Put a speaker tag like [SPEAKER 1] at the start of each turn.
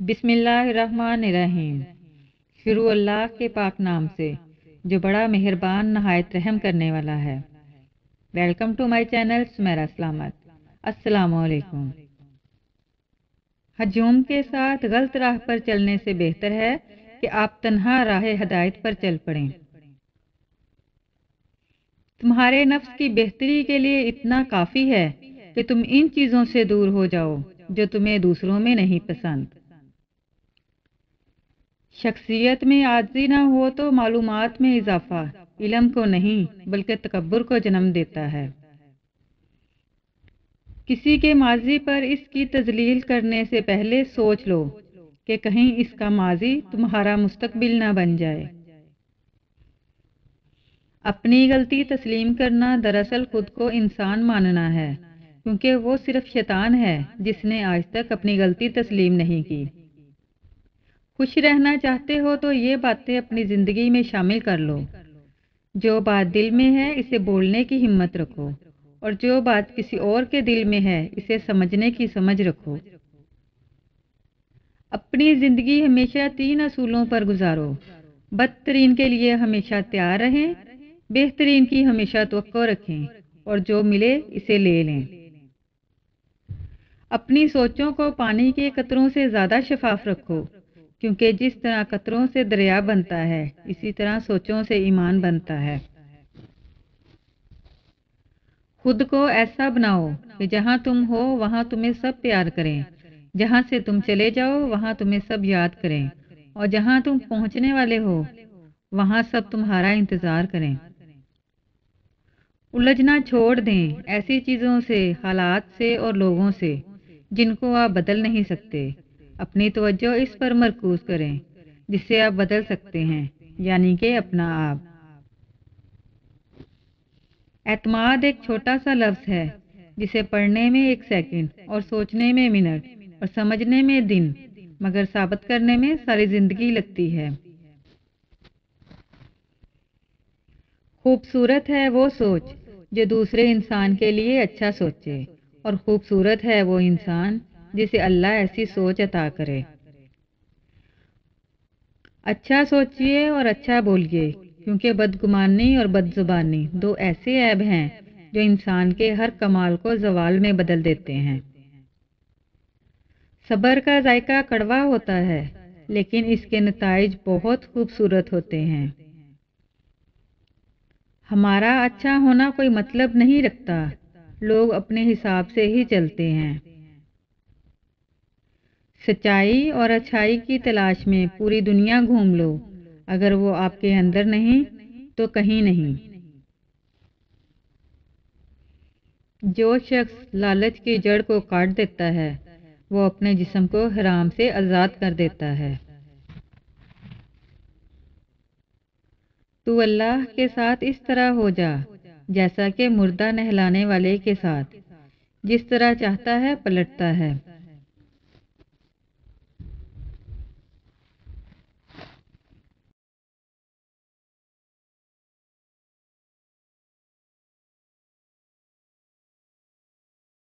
[SPEAKER 1] بسم اللہ الرحمن الرحیم۔ شروع اللہ کے پاک نام سے جو بڑا مہربان نہایت رحم کرنے والا ہے۔ Welcome to my channel Sameera Salamat. السلام علیکم۔ ہجوم کے ساتھ غلط راہ پر چلنے سے بہتر ہے کہ آپ تنہا راہ ہدایت پر چل پڑیں۔ تمہارے نفس کی بہتری کے لیے اتنا کافی ہے کہ تم ان چیزوں سے دور ہو جاؤ جو تمہیں دوسروں میں نہیں پسند۔ شخصیت میں عاجزی نہ ہو تو معلومات میں اضافہ علم کو نہیں بلکہ تکبر کو جنم دیتا ہے۔ کسی کے ماضی پر اس کی تذلیل کرنے سے پہلے سوچ لو کہ کہیں اس کا ماضی تمہارا مستقبل نہ بن جائے۔ اپنی غلطی تسلیم کرنا دراصل خود کو انسان ماننا ہے، کیونکہ وہ صرف شیطان ہے جس نے آج تک اپنی غلطی تسلیم نہیں کی۔ خوش رہنا چاہتے ہو تو یہ باتیں اپنی زندگی میں شامل کر لو۔ جو بات دل میں ہے اسے بولنے کی ہمت رکھو، اور جو بات کسی اور کے دل میں ہے اسے سمجھنے کی سمجھ رکھو۔ اپنی زندگی ہمیشہ 3 اصولوں پر گزارو۔ بدترین کے لیے ہمیشہ تیار رہیں، بہترین کی ہمیشہ توقع رکھیں، اور جو ملے اسے لے لیں۔ اپنی سوچوں کو پانی کے قطروں سے زیادہ شفاف رکھو، کیونکہ جس طرح قطروں سے دریا بنتا ہے اسی طرح سوچوں سے ایمان بنتا ہے۔ خود کو ایسا بناؤ کہ جہاں تم ہو وہاں تمہیں سب پیار کریں، جہاں سے تم چلے جاؤ وہاں تمہیں سب یاد کریں، اور جہاں تم پہنچنے والے ہو وہاں سب تمہارا انتظار کریں۔ الجھنا چھوڑ دیں ایسی چیزوں سے، حالات سے اور لوگوں سے جن کو آپ بدل نہیں سکتے۔ اپنی توجہ اس پر مرکوز کریں جسے آپ بدل سکتے ہیں، یعنی کہ اپنا آپ۔ اعتماد ایک چھوٹا سا لفظ ہے جسے پڑھنے میں 1 سیکنڈ اور سوچنے میں منٹ اور سمجھنے میں دن، مگر ثابت کرنے میں ساری زندگی لگتی ہے۔ خوبصورت ہے وہ سوچ جو دوسرے انسان کے لیے اچھا سوچے، اور خوبصورت ہے وہ انسان جسے اللہ ایسی سوچ عطا کرے۔ اچھا سوچئے اور اچھا بولیے، کیونکہ بدگمانی اور بدزبانی 2 ایسے عیب ہیں جو انسان کے ہر کمال کو زوال میں بدل دیتے ہیں۔ صبر کا ذائقہ کڑوا ہوتا ہے، لیکن اس کے نتائج بہت خوبصورت ہوتے ہیں۔ ہمارا اچھا ہونا کوئی مطلب نہیں رکھتا، لوگ اپنے حساب سے ہی چلتے ہیں۔ سچائی اور اچھائی کی تلاش میں پوری دنیا گھوم لو، اگر وہ آپ کے اندر نہیں تو کہیں نہیں۔ جو شخص لالچ کی جڑ کو کاٹ دیتا ہے وہ اپنے جسم کو حرام سے آزاد کر دیتا ہے۔ تو اللہ کے ساتھ اس طرح ہو جا جیسا کہ مردہ نہلانے والے کے ساتھ، جس طرح چاہتا ہے پلٹتا ہے۔